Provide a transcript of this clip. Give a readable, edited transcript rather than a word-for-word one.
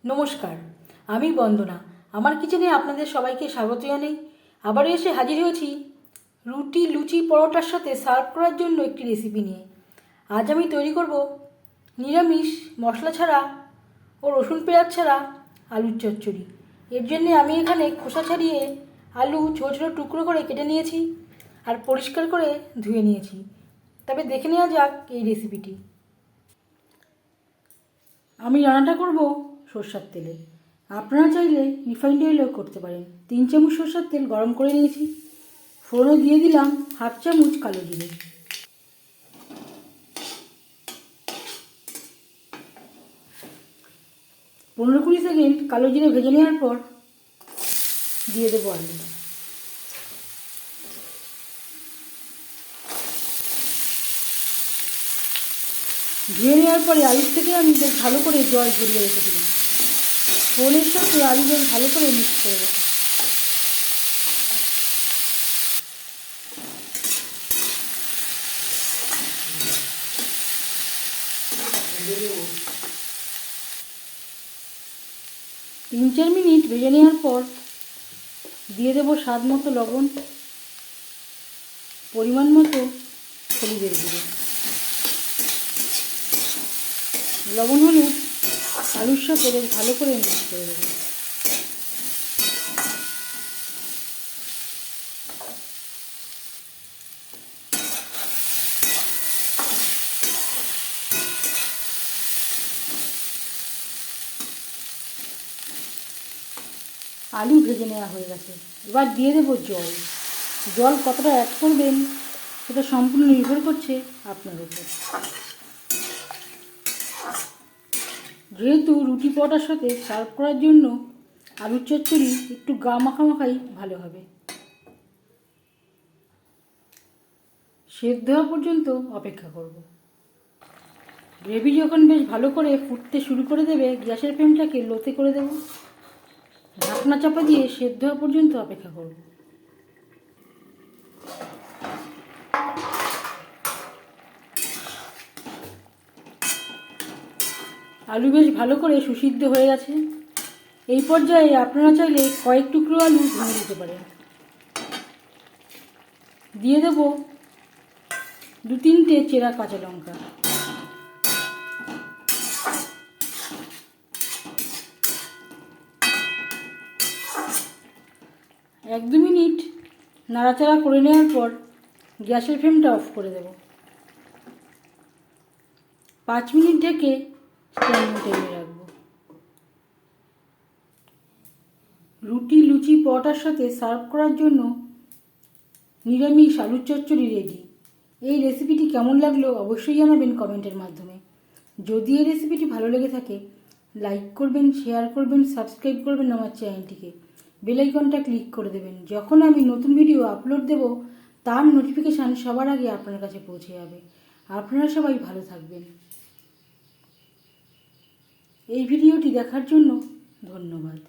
নমস্কার, আমি বন্দনা। আমার কিচেনে আপনাদের সবাইকে স্বাগত জানাই। আবারও এসে হাজির হয়েছি রুটি, লুচি, পরোটার সাথে সার্ভ করার জন্য একটি রেসিপি নিয়ে। আজ আমি তৈরি করব নিরামিষ, মশলা ছাড়া ও রসুন পেঁয়াজ ছাড়া আলুর চচ্চড়ি। এর জন্য আমি এখানে খোসা ছাড়িয়ে আলু ছোটো ছোটো টুকরো করে কেটে নিয়েছি আর পরিষ্কার করে ধুয়ে নিয়েছি। তবে দেখে নেওয়া যাক এই রেসিপিটি। আমি রান্নাটা করব সরষের তেলে। আপনারা চাইলে রিফাইন্ড অয়েলও করতে পারেন। 3 চামচ সরষের তেল গরম করে নিয়েছি। ফোড়নে দিয়ে দিলাম 1/2 চামচ কালো জিরে। পনেরো 20 সেকেন্ড কালো জিরে ভেজে নেওয়ার পর দিয়ে দেবো আলু। ধুয়ে নেওয়ার পরে আলুর থেকে আমি বেশ ভালো করে জল ঝরিয়ে রেখেছিলাম। ফোড়নের সাথে আলু বেশ ভালো করে মিক্স করে দেবো। তিন 4 মিনিট ভেজে নেওয়ার পর দিয়ে দেবো স্বাদ মতো লবণ, পরিমাণ মতো হলুদের গুঁড়ো। লবণ হলুদ আলুর সাথে বেশ ভালো করে মিক্স করে দেবো। আলু ভেজে নেওয়া হয়ে গেছে। এবার দিয়ে দেবো জল। জল কতটা অ্যাড করবেন সেটা সম্পূর্ণ নির্ভর করছে আপনার উপর। যেহেতু রুটি পরোটার সাথে সার্ভ করার জন্য আলুর চচ্চড়ি একটু গা মাখামাখাই ভালো হবে। সেদ্ধ হওয়া পর্যন্ত অপেক্ষা করব। গ্রেভি যখন বেশ ভালো করে ফুটতে শুরু করে দেবে, গ্যাসের ফ্লেমটাকে লোতে করে দেব। ঢাকনা চাপা দিয়ে সেদ্ধ হওয়া পর্যন্ত অপেক্ষা করব। আলু বেশ ভালো করে সুসিদ্ধ হয়ে গেছে। এই পর্যায়ে আপনারা চাইলে কয়েক টুকরো আলু ভেঙে দিতে পারেন। দিয়ে দেব 2-3টে চেরা কাঁচা লঙ্কা। এক 2 মিনিট নাড়াচাড়া করে নেওয়ার পর গ্যাসের ফ্লেমটা অফ করে দেব। 5 মিনিট ঢেকে স্ট্যান্ডিং টাইমে রাখবো। রুটি, লুচি, পরোটার সাথে সার্ভ করার জন্য নিরামিষ আলুর চচ্চড়ি রেডি। এই রেসিপিটি কেমন লাগলো অবশ্যই জানাবেন কমেন্টের মাধ্যমে। যদি এই রেসিপিটি ভালো লেগে থাকে লাইক করবেন, শেয়ার করবেন, সাবস্ক্রাইব করবেন আমার চ্যানেলটিকে। বেল আইকনটা ক্লিক করে দেবেন। যখন আমি নতুন ভিডিও আপলোড দেব তার নোটিফিকেশান সবার আগে আপনার কাছে পৌঁছে যাবে। আপনারা সবাই ভালো থাকবেন। এই ভিডিওটি দেখার জন্য ধন্যবাদ।